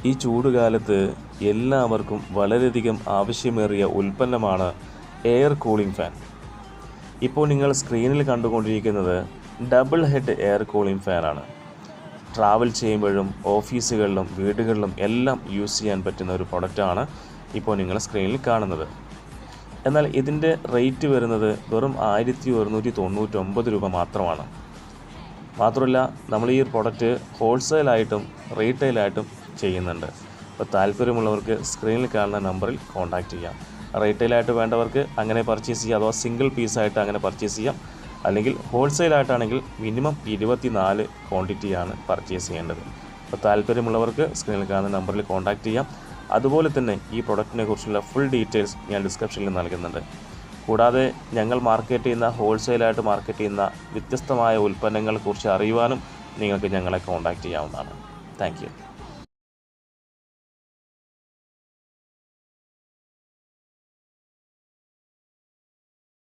ഈ ചൂടുകാലത്ത് എല്ലാവർക്കും വളരെയധികം ആവശ്യമേറിയ ഉൽപ്പന്നമാണ് എയർ കൂളിംഗ് ഫാൻ. ഇപ്പോൾ നിങ്ങൾ സ്ക്രീനിൽ കണ്ടുകൊണ്ടിരിക്കുന്നത് ഡബിൾ ഹെഡ് എയർ കൂളിംഗ് ഫാനാണ്. ട്രാവൽ ചെയ്യുമ്പോഴും ഓഫീസുകളിലും വീടുകളിലും എല്ലാം യൂസ് ചെയ്യാൻ പറ്റുന്ന ഒരു പ്രൊഡക്റ്റാണ് ഇപ്പോൾ നിങ്ങൾ സ്ക്രീനിൽ കാണുന്നത്. എന്നാൽ ഇതിൻ്റെ റേറ്റ് വരുന്നത് വെറും 1199 രൂപ മാത്രമാണ്. മാത്രമല്ല, നമ്മൾ ഈ പ്രൊഡക്റ്റ് ഹോൾസെയിലായിട്ടും റീറ്റെയിലായിട്ടും ചെയ്യുന്നുണ്ട്. അപ്പോൾ താല്പര്യമുള്ളവർക്ക് സ്ക്രീനിൽ കാണുന്ന നമ്പറിൽ കോൺടാക്റ്റ് ചെയ്യാം. റീറ്റെയിലായിട്ട് വേണ്ടവർക്ക് അങ്ങനെ പർച്ചേസ് ചെയ്യാം, അഥവാ സിംഗിൾ പീസായിട്ട് അങ്ങനെ പർച്ചേസ് ചെയ്യാം. അല്ലെങ്കിൽ ഹോൾസെയിലായിട്ടാണെങ്കിൽ മിനിമം 24 ക്വാണ്ടിറ്റിയാണ് പർച്ചേസ് ചെയ്യേണ്ടത്. അപ്പോൾ താല്പര്യമുള്ളവർക്ക് സ്ക്രീനിൽ കാണുന്ന നമ്പറിൽ കോൺടാക്റ്റ് ചെയ്യാം. അതുപോലെ തന്നെ ഈ പ്രൊഡക്റ്റിനെ കുറിച്ചുള്ള ഫുൾ ഡീറ്റെയിൽസ് ഞാൻ ഡിസ്ക്രിപ്ഷനിൽ നൽകുന്നുണ്ട്. കൂടാതെ ഞങ്ങൾ മാർക്കറ്റ് ചെയ്യുന്ന ഹോൾസെയിലായിട്ട് മാർക്കറ്റ് ചെയ്യുന്ന വ്യത്യസ്തമായ ഉൽപ്പന്നങ്ങളെക്കുറിച്ച് അറിയുവാനും നിങ്ങൾക്ക് ഞങ്ങളെ കോൺടാക്റ്റ് ചെയ്യാവുന്നതാണ്. Thank you.